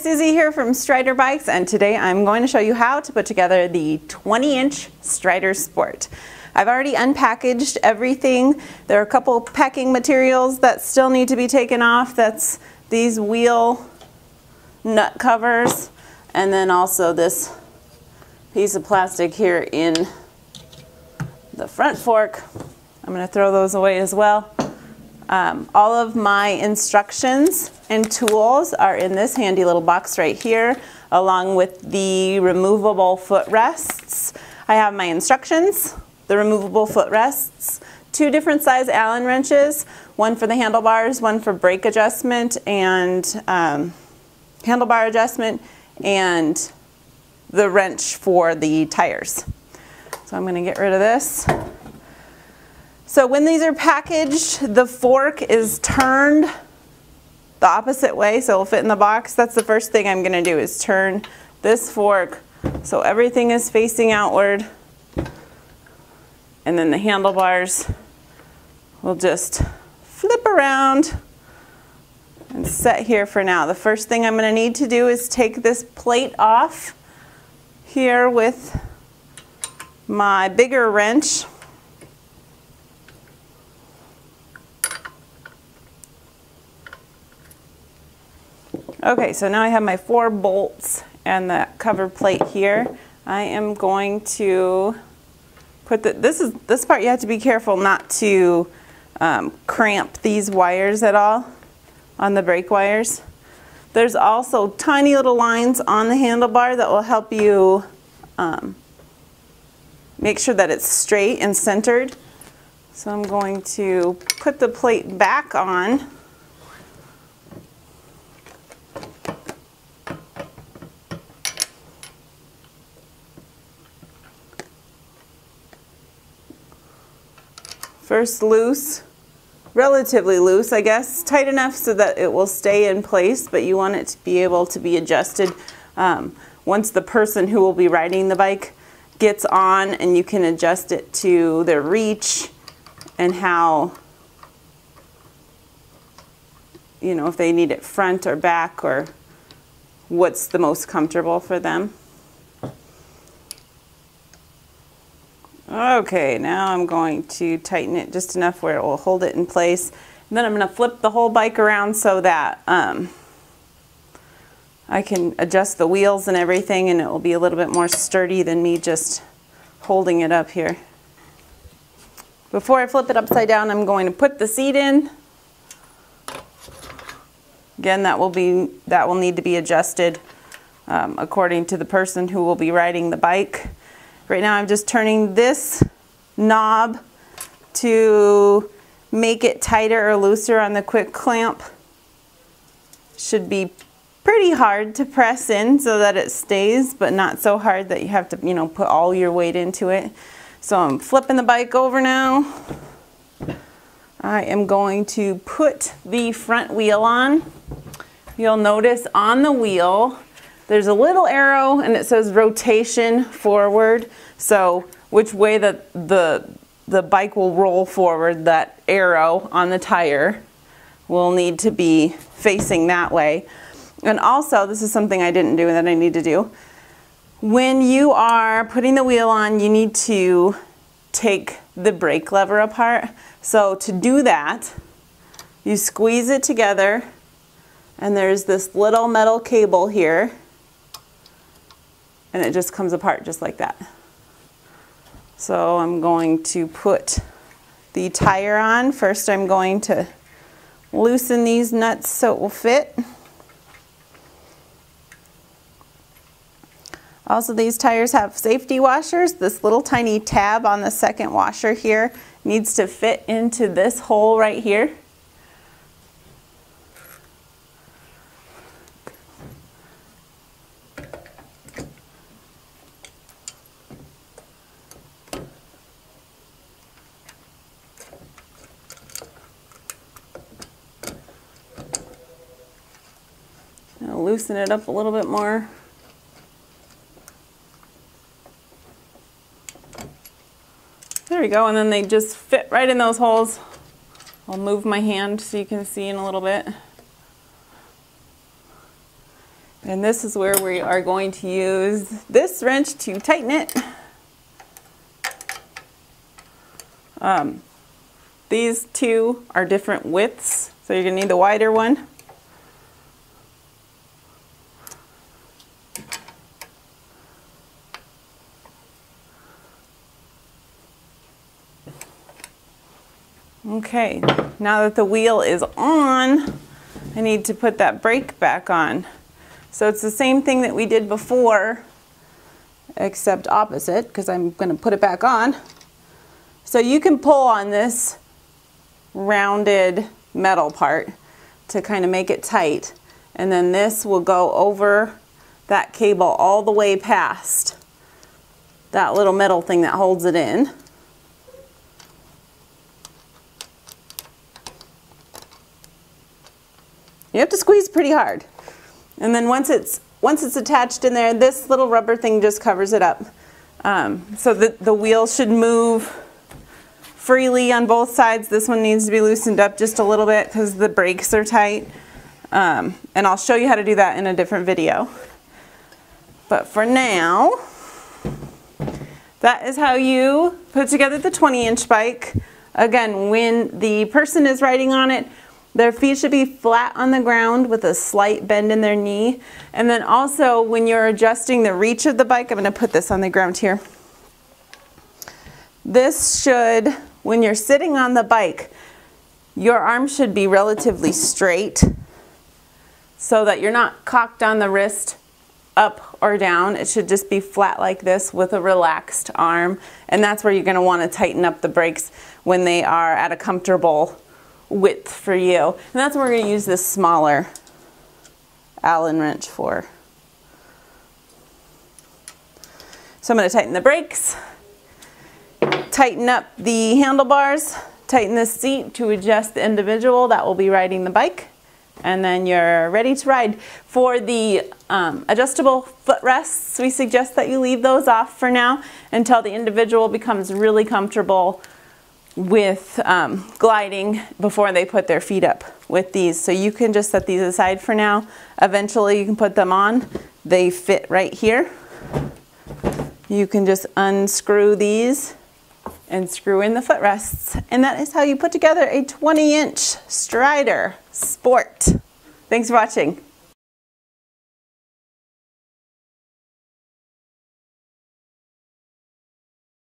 Susie here from Strider Bikes, and today I'm going to show you how to put together the 20-inch Strider Sport. I've already unpackaged everything. There are a couple packing materials that still need to be taken off. That's these wheel nut covers, and then also this piece of plastic here in the front fork. I'm going to throw those away as well. All of my instructions and tools are in this handy little box right here, along with the removable footrests. I have my instructions, the removable footrests, 2 different size Allen wrenches, one for the handlebars, one for brake adjustment and handlebar adjustment, and the wrench for the tires. So I'm going to get rid of this. So when these are packaged, the fork is turned the opposite way so it'll fit in the box. That's the first thing I'm going to do, is turn this fork so everything is facing outward, and then the handlebars will just flip around and set here for now. The first thing I'm going to need to do is take this plate off here with my bigger wrench. Okay, so now I have my 4 bolts and the cover plate here. I am going to put this part you have to be careful not to cramp these wires at all on the brake wires. There's also tiny little lines on the handlebar that will help you make sure that it's straight and centered. So I'm going to put the plate back on. First loose, relatively loose, I guess, tight enough so that it will stay in place, but you want it to be able to be adjusted once the person who will be riding the bike gets on, and you can adjust it to their reach and how, you know, if they need it front or back or what's the most comfortable for them. Okay, now I'm going to tighten it just enough where it will hold it in place. And then I'm going to flip the whole bike around so that I can adjust the wheels and everything, and it will be a little bit more sturdy than me just holding it up here. Before I flip it upside down, I'm going to put the seat in. Again, that will need to be adjusted according to the person who will be riding the bike. Right now I'm just turning this knob to make it tighter or looser on the quick clamp. Should be pretty hard to press in so that it stays, but not so hard that you have to, you know, put all your weight into it. So I'm flipping the bike over now. I am going to put the front wheel on. You'll notice on the wheel there's a little arrow and it says rotation forward. So which way the bike will roll forward, that arrow on the tire will need to be facing that way. And also, this is something I didn't do that I need to do. When you are putting the wheel on, you need to take the brake lever apart. So to do that, you squeeze it together, and there's this little metal cable here, and it just comes apart just like that. So I'm going to put the tire on. First I'm going to loosen these nuts so it will fit. Also, these tires have safety washers. This little tiny tab on the second washer here needs to fit into this hole right here. I'll loosen it up a little bit more. There we go, and then they just fit right in those holes. I'll move my hand so you can see in a little bit. And this is where we are going to use this wrench to tighten it. These two are different widths, so you're going to need the wider one. Okay, now that the wheel is on, I need to put that brake back on. So it's the same thing that we did before, except opposite, because I'm going to put it back on. So you can pull on this rounded metal part to kind of make it tight, and then this will go over that cable all the way past that little metal thing that holds it in. You have to squeeze pretty hard. And then once it's attached in there, this little rubber thing just covers it up. So the wheel should move freely on both sides. This one needs to be loosened up just a little bit because the brakes are tight. And I'll show you how to do that in a different video. But for now, that is how you put together the 20-inch bike. Again, when the person is riding on it, their feet should be flat on the ground with a slight bend in their knee. And then also when you're adjusting the reach of the bike, I'm going to put this on the ground here. This should, when you're sitting on the bike, your arm should be relatively straight so that you're not cocked on the wrist up or down. It should just be flat like this with a relaxed arm. And that's where you're going to want to tighten up the brakes when they are at a comfortable width for you. And that's what we're going to use this smaller Allen wrench for. So I'm going to tighten the brakes, tighten up the handlebars, tighten the seat to adjust the individual that will be riding the bike, and then you're ready to ride. For the adjustable footrests, we suggest that you leave those off for now until the individual becomes really comfortable with gliding before they put their feet up with these. So you can just set these aside for now. Eventually you can put them on. They fit right here. You can just unscrew these and screw in the footrests. And that is how you put together a 20-inch Strider Sport. Thanks for watching.